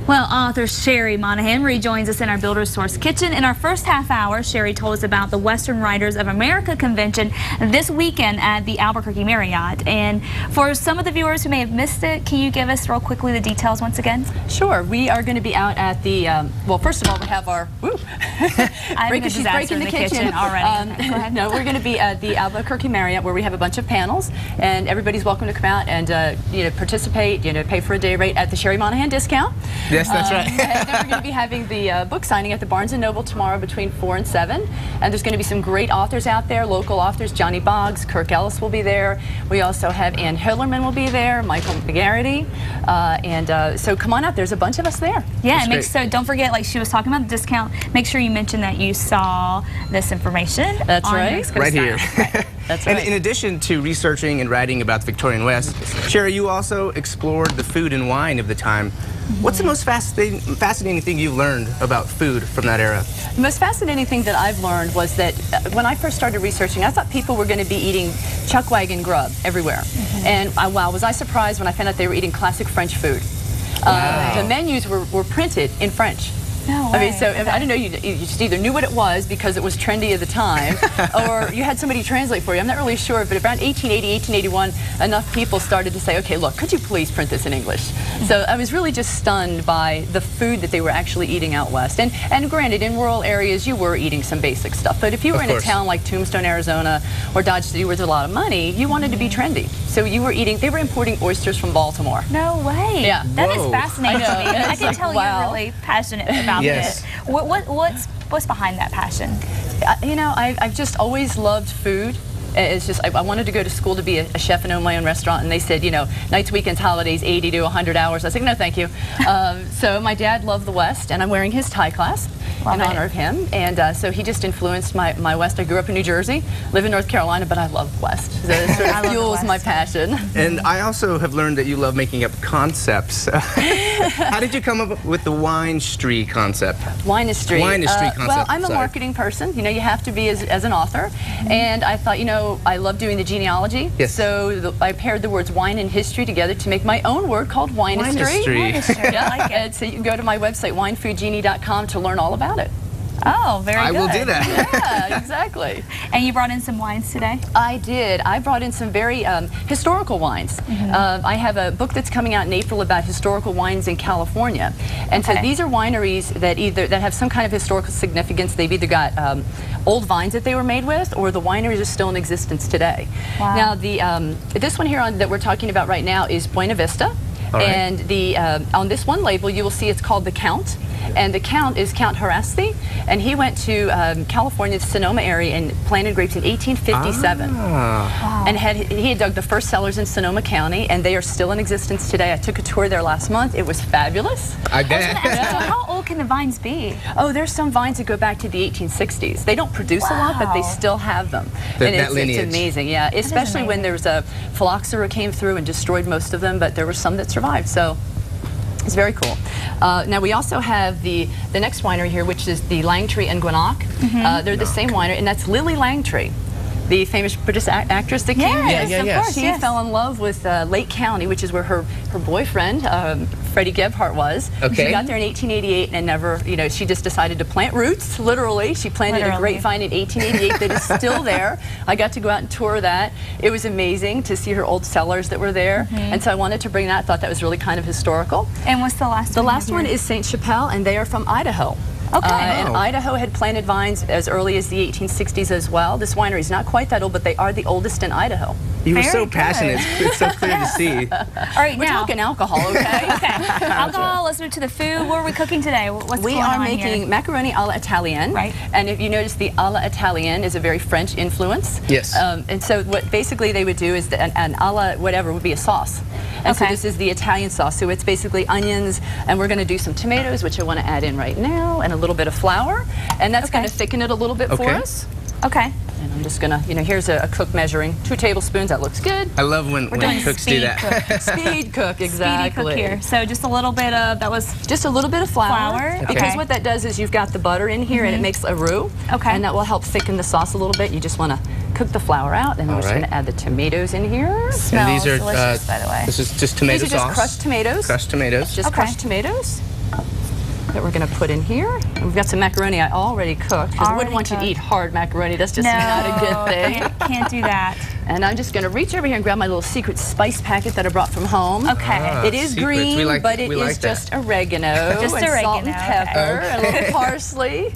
Well, author Sherry Monahan rejoins us in our Builder's Source kitchen. In our first half hour, Sherry told us about the Western Writers of America convention this weekend at the Albuquerque Marriott. And for some of the viewers who may have missed it, can you give us real quickly the details once again? Sure. We are going to be out at the, well, first of all, we have our, she's breaking the kitchen already. Go ahead. No, we're going to be at the Albuquerque Marriott where we have a bunch of panels, and everybody's welcome to come out and participate, pay for a day rate at the Sherry Monahan discount. Yes, that's right. And then we're going to be having the book signing at the Barnes & Noble tomorrow between 4 and 7. And there's going to be some great authors out there, local authors. Johnny Boggs, Kirk Ellis will be there. We also have Ann Hillerman will be there, Michael McGarity. So come on out. There's a bunch of us there. Yeah, and so don't forget, like she was talking about the discount, make sure you mention that you saw this information. That's on right. Right here. That's right. And in addition to researching and writing about the Victorian West, Sherry, you also explored the food and wine of the time. What's the most fascinating thing you've learned about food from that era? The most fascinating thing that I've learned was that when I first started researching, I thought people were going to be eating chuck wagon grub everywhere. And wow, was I surprised when I found out they were eating classic French food. Wow. The menus were printed in French. No way. I mean, so I didn't know, you just either knew what it was because it was trendy at the time, or you had somebody translate for you. I'm not really sure, but around 1880, 1881, enough people started to say, okay, look, could you please print this in English? So I was really just stunned by the food that they were actually eating out west. And granted, in rural areas, you were eating some basic stuff, but if you were in a town like Tombstone, Arizona, or Dodge City, where there's a lot of money, you wanted to be trendy. So you were eating, they were importing oysters from Baltimore. No way. Yeah. That is fascinating to me. I can tell you're really passionate about Yes. it. What's behind that passion? I've just always loved food. It's just, I wanted to go to school to be a chef and own my own restaurant, and they said, nights, weekends, holidays, 80 to 100 hours. I said, no, thank you. So my dad loved the West, and I'm wearing his tie class in honor of him. And so he just influenced my West. I grew up in New Jersey, live in North Carolina, but I love West. So it sort of fuels my passion. And I also have learned that you love making up concepts. How did you come up with the Wine-Street concept? Wine-Street. Wine-Street concept. Well, I'm a marketing person. You have to be as an author. And I thought, I love doing the genealogy. Yes. So I paired the words wine and history together to make my own word called Wine-Street. I like it. So you can go to my website, winefoodgenie.com, to learn all about it. Oh, very good. I will do that. Yeah, exactly. And you brought in some wines today? I did. I brought in some very historical wines. I have a book that's coming out in April about historical wines in California. And so these are wineries that have some kind of historical significance. They've either got old vines that they were made with, or the wineries are still in existence today. Wow. Now, this one here that we're talking about right now is Buena Vista. And on this one label, you will see it's called the Count. And the Count is Count Harasti, and he went to California, the Sonoma area, and planted grapes in 1857. Wow. And he had dug the first cellars in Sonoma County, and they are still in existence today. I took a tour there last month. It was fabulous. I bet. So how old can the vines be? Oh, there's some vines that go back to the 1860s. They don't produce a lot, but they still have them. And it's amazing, yeah. Especially when there's a phylloxera came through and destroyed most of them, but there were some that survived. So it's very cool. Now we also have the next winery here, which is the Langtree and Gwinnett. They're the same winery, and that's Lily Langtree, the famous British actress that came here. Of course, She fell in love with Lake County, which is where her boyfriend, Freddie Gebhardt, was. Okay. She got there in 1888 and never, she just decided to plant roots, literally. She planted a grapevine in 1888 that is still there. I got to go out and tour that. It was amazing to see her old cellars that were there. And so I wanted to bring that. I thought that was really kind of historical. And what's the last one? The last one is St. Chapelle, and they are from Idaho. Okay. And Idaho had planted vines as early as the 1860s as well. This winery is not quite that old, but they are the oldest in Idaho. You were so passionate. It's so clear to see. All right, we're talking alcohol, okay? Alcohol, let's move to the food. What are we cooking today? We are making macaroni a la Italienne. Right. And if you notice, the a la Italienne is a very French influence. Yes. And so what basically they would do is an a la whatever would be a sauce. And so this is the Italian sauce. So it's basically onions, and we're going to do some tomatoes, which I want to add in right now, and a little bit of flour. And that's going to thicken it a little bit for us. Okay. And I'm just gonna, here's a cook measuring 2 tablespoons. That looks good. I love when cooks do that. Speed cook, exactly. Speedy cook here. So just a little bit of, just a little bit of flour. Because what that does is you've got the butter in here and it makes a roux. Okay. And that will help thicken the sauce a little bit. You just want to cook the flour out, and we're just going to add the tomatoes in here. Smells delicious, by the way. This is just tomato sauce. These are just crushed tomatoes. Crushed tomatoes. Just crushed tomatoes. that we're going to put in here. And we've got some macaroni I already cooked, because I wouldn't want you to eat hard macaroni. That's just not a good thing. Can't do that. And I'm just going to reach over here and grab my little secret spice packet that I brought from home. Okay. It is green, but it is just oregano. Just and oregano. Salt and pepper, a little parsley.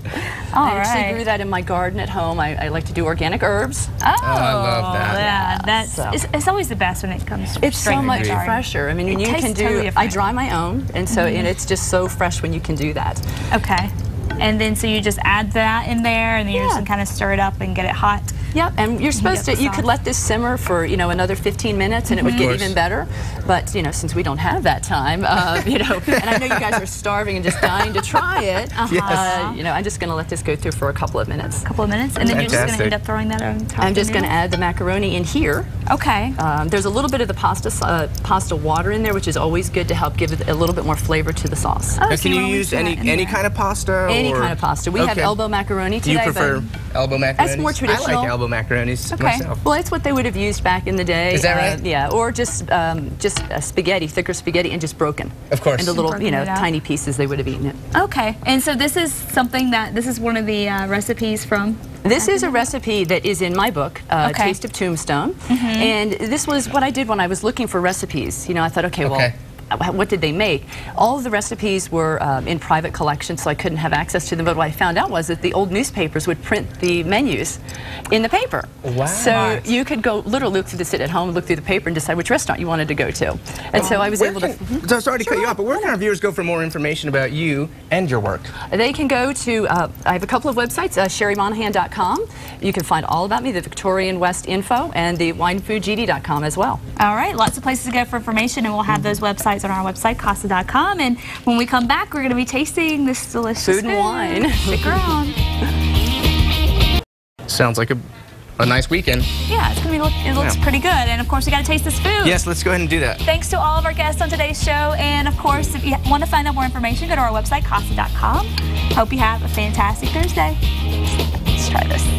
I actually grew that in my garden at home. I like to do organic herbs. Oh, I love that. Yeah, it's always the best when it comes It's straight so from much the garden. fresher. I mean, you can do, totally I dry my own, and so and it's just so fresh when you can do that. Okay. And then so you just add that in there, and then you just kind of stir it up and get it hot. Yep, and you're supposed to, you could let this simmer for, you know, another 15 minutes and it would get even better. But, you know, since we don't have that time, you know, and I know you guys are starving and just dying to try it, you know, I'm just going to let this go through for a couple of minutes. And then you're just going to end up throwing that on top. I'm just going to add the macaroni in here. Okay. There's a little bit of the pasta water in there, which is always good to help give it a little bit more flavor to the sauce. Now, can you use any kind of pasta? Any kind of pasta. We have elbow macaroni today. Do you prefer elbow macaroni? That's more traditional. I like elbow macaronis myself. Well, it's what they would have used back in the day. Is that right? Yeah, or just spaghetti, thicker spaghetti, and just broken. Of course. Into little, you know, tiny pieces. They would have eaten it. Okay, and so this is something this is one of the recipes from. This is a recipe that is in my book, Taste of Tombstone, and this was what I did when I was looking for recipes. You know, I thought, okay, well, what did they make? All of the recipes were in private collections, so I couldn't have access to them. But what I found out was that the old newspapers would print the menus in the paper. Wow. So you could go literally look through this at home, look through the paper, and decide which restaurant you wanted to go to. And so I was able to. Sorry to cut you off, but where can our viewers go for more information about you and your work? They can go to, I have a couple of websites, sherrymonahan.com. You can find all about me, the Victorian West info, and the winefoodgd.com as well. All right, lots of places to go for information, and we'll have those websites on our website, casa.com. And when we come back, we're going to be tasting this delicious food and wine. Stick around. Sounds like a nice weekend. Yeah, it's gonna be. It looks pretty good, and of course, we got to taste this food. Yes, let's go ahead and do that. Thanks to all of our guests on today's show, and of course, if you want to find out more information, go to our website, casa.com. Hope you have a fantastic Thursday. Let's try this.